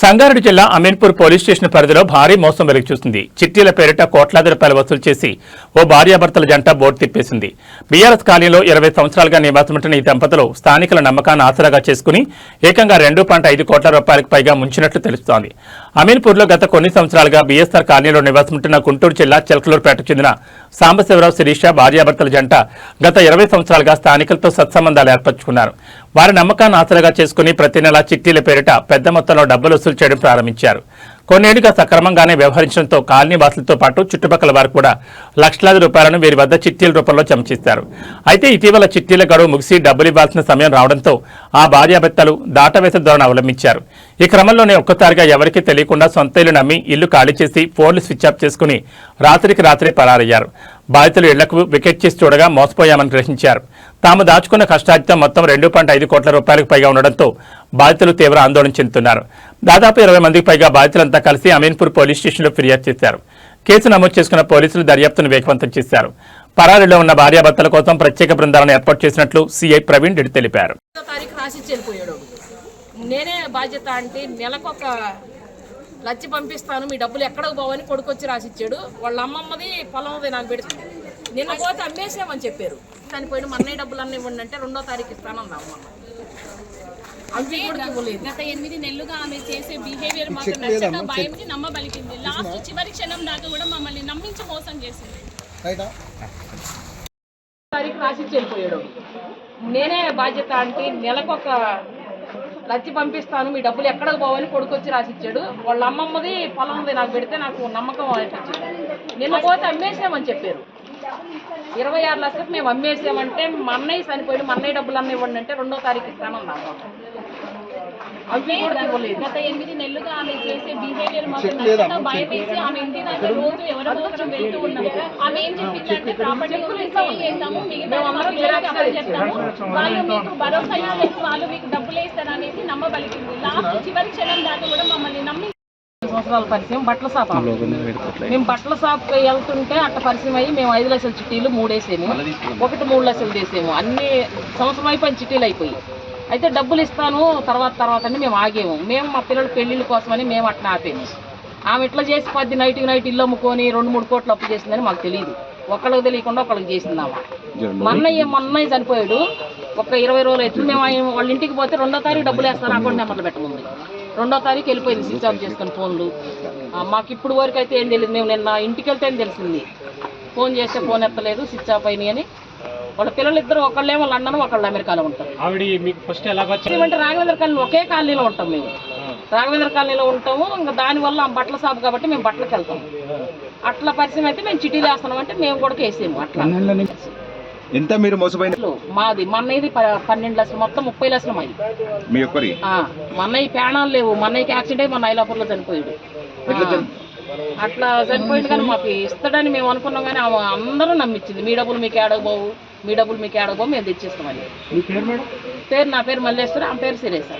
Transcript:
సంగారెడ్డి జిల్లా Ameenpur police station పరిధిలో భారీ మోసం వెలుగు చూసింది. చిట్టీల పేరిట కోట్లాది రూపాయలు వసూలు చేసి ఓ భార్యాభర్తల జంట బోర్డు తిప్పేసింది. బీఆర్ఎస్ కాలనీలో 20 సంవత్సరాలుగా నివాసముంటున్న ఈ దంపతులు స్థానికుల నమ్మకాన్ని ఆసరాగా చేసుకుని ఏకంగా 2.5 కోట్ల రూపాయలకు పైగా ముంచినట్లు తెలుస్తోంది. అమీన్పూర్లో గత కొన్ని సంవత్సరాలుగా బీఎస్ఆర్ కాలనీలో నివాసముంటున్న గుంటూరు జిల్లా చిలకలూరుపేటకు చెందిన సాంబశివరావు శిరీష భార్యాభర్తల జంట గత 20 సంవత్సరాలుగా స్థానికులతో సత్సంబంధాలు ఏర్పరచుకున్నారు. వారి నమ్మకాన్ని ఆసరాగా చేసుకుని ప్రతి నెలా చిట్టీల పేరిట పెద్ద మొత్తంలో డబ్బులు వసూలు చేయడం ప్రారంభించారు. కొన్నేళ్లుగా సక్రమంగానే వ్యవహరించడంతో కాలనీ వాసులతో పాటు చుట్టుపక్కల వారు కూడా లక్షలాది రూపాయలను వీరి వద్ద చిట్టీల రూపంలో జమ చేశారు. అయితే ఇటీవల చిట్టీల గడువు ముగిసి డబ్బులు ఇవ్వాల్సిన సమయం రావడంతో ఆ భార్యాభర్తలు దాటవేసే ధోరణి అవలంబించారు. ఈ క్రమంలోనే ఒక్కసారిగా ఎవరికీ తెలియకుండా సొంత ఇల్లు నమ్మి ఇల్లు ఖాళీ చేసి ఫోన్లు స్విచ్ ఆఫ్ చేసుకుని రాత్రికి రాత్రి పరారయ్యారు. బాధితులు ఇళ్లకు వికెట్ చేసి చూడగా మోసపోయామని గ్రహించారు. తాము దాచుకున్న కష్టార్జితం మొత్తం 2.5 కోట్ల రూపాయలకు పైగా ఉండడంతో బాధితులు తీవ్ర ఆందోళన చెందుతున్నారు. దాదాపు 20 మందికి పైగా బాధితులంతా కలిసి అమీన్పూర్ పోలీస్ స్టేషన్లో ఫిర్యాదు చేశారు. కేసు నమోదు చేసుకున్న పోలీసులు దర్యాప్తును వేగవంతం చేశారు. పరారీలో ఉన్న భార్యాభర్తల కోసం ప్రత్యేక బృందాలను ఏర్పాటు చేసినట్లు సిఐ ప్రవీణ్ రెడ్డి తెలిపారు. నేనే బాధ్యత అంటే నెలకొక లచ్చి పంపిస్తాను, మీ డబ్బులు ఎక్కడికి పోవని కొడుకొచ్చి రాసిచ్చాడు. వాళ్ళ అమ్మమ్మది పొలంది నాకు పెడుతుంది. నిన్న పోతే అమ్మేసామని చెప్పారు. చనిపోయిన మా అన్నయ్య డబ్బులు అన్నీ ఇవ్వండి అంటే 2వ తారీఖు ఇస్తానన్నా అమ్మ. గత 8 నెలలుగా ఆమె చేసే బిహేవియర్ మాకు నచ్చక భయంకి నమ్మబలికింది. లాస్ట్ చివరి క్షణం దాకా కూడా మమ్మల్ని నమ్మించి మోసం చేసింది. తారీఖు రాసిచ్చి వెళ్ళిపోయాడు. నేనే బాధ్యత అంటే నెలకొక లచ్చి పంపిస్తాను, మీ డబ్బులు ఎక్కడికి పోవని కొడుకొచ్చి రాసిచ్చాడు. వాళ్ళ అమ్మమ్మది పొలంది నాకు పెడితే నాకు నమ్మకం అనిపించింది. నిన్న పోతే అమ్మేసామని చెప్పారు. 26 లక్షలకు మేము అమ్మేసామంటే మా అన్నయ్య చనిపోయాడు, మా అన్నయ్య డబ్బులు అన్నీ ఇవ్వండి అంటే 2వ తారీఖు ఇస్తానన్నా. గత 8 నెలలుగా ఆమె చేసే బిహేవియర్ మాకు నచ్చక భయం వేసి ఆమె ఇంటి దాకా రోజు ఎవరో ఒకరు వెళ్తూ ఉన్నాము. ఆమె ఏం చెప్పిందంటే ప్రాపర్టీ సేల్ చేస్తాము, మిగతా చెప్తాము, వాళ్ళు మీకు భరోసా ఇచ్చేసి వాళ్ళు మీకు డబ్బులు వేస్తారనేసి నమ్మబలికింది. లాస్ట్ చివరి క్షణం దాకా కూడా మమ్మల్ని నమ్మి సంవత్సరాల పరిచయం బట్టల షాప్. మేము బట్టల షాప్కి వెళ్తుంటే అట్ట పరిచయం అయ్యి మేము 5 లక్షల చిట్టీలు 3 వేసాము, ఒకటి 3 లక్షలు వేసాము. అన్ని సంవత్సరం అయిపోయిన చిట్టీలు అయిపోయి అయితే డబ్బులు ఇస్తాను తర్వాత అని మేము ఆగాము. మేము మా పిల్లల పెళ్లిళ్ళ కోసమని మేము అట్లా ఆపాము. ఆమె ఇట్లా చేసి 10 నైట్కి ఇల్లు అమ్ముకొని 2-3 కోట్లు అప్పు చేసిందని మాకు తెలియదు. ఒకళ్ళకి తెలియకుండా ఒకళ్ళకి చేసిందామా. మొన్నయ్య చనిపోయాడు. ఒక 20 రోజులు అయితే మేము వాళ్ళ ఇంటికి పోతే 2వ తారీఖు డబ్బులు వేస్తారు, అకౌంట్ నెంబర్లు పెట్టముంది. 2వ తారీఖు వెళ్ళిపోయింది స్విచ్ ఆఫ్ చేసుకుని ఫోన్లు. మాకు ఇప్పుడు వరకు అయితే ఏం తెలియదు. మేము నిన్న ఇంటికి వెళ్తే ఏం తెలిసింది, ఫోన్ చేస్తే ఫోన్ ఎత్తలేదు, స్విచ్ ఆఫ్ అయినాయి అని. వాళ్ళ పిల్లలు ఇద్దరు, ఒకళ్ళేమో లండన్, ఒకళ్ళు అమెరికాలో ఉంటారు. అంటే రాఘవేంద్ర కాలనీ ఒకే కాలనీలో ఉంటాం మేము. రాఘవేంద్ర కాలనీలో ఉంటాము. ఇంకా దానివల్ల బట్టల షాప్ కాబట్టి మేము బట్టలకు వెళ్తాము. అట్లా పరిచయం అయితే మేము చిటీలు వేస్తున్నాం అంటే మేము కూడా వేసాము. అట్లా ఎంత మీరు మోసపోయిన? మాది మా అన్నయ్యది 12 లక్షలు, మొత్తం 30 లక్షలు మాది. మా అన్నయ్య ప్రాణాలు లేవు. మా అన్నయ్యకి యాక్సిడెంట్ అయ్యి మా నైలాపూర్లో చనిపోయాడు. అట్లా చనిపోయింది. కానీ మాకు ఇస్తాడని మేము అనుకున్నాం. కానీ అందరూ నమ్మించింది, మీ డబ్బులు మీకు ఏడకపోవు, మీ డబ్బులు మీకు ఏడకపోవు, మేము తెచ్చిస్తామని. నా పేరు మల్లేశ్వరి, ఆమె పేరు శిరీష.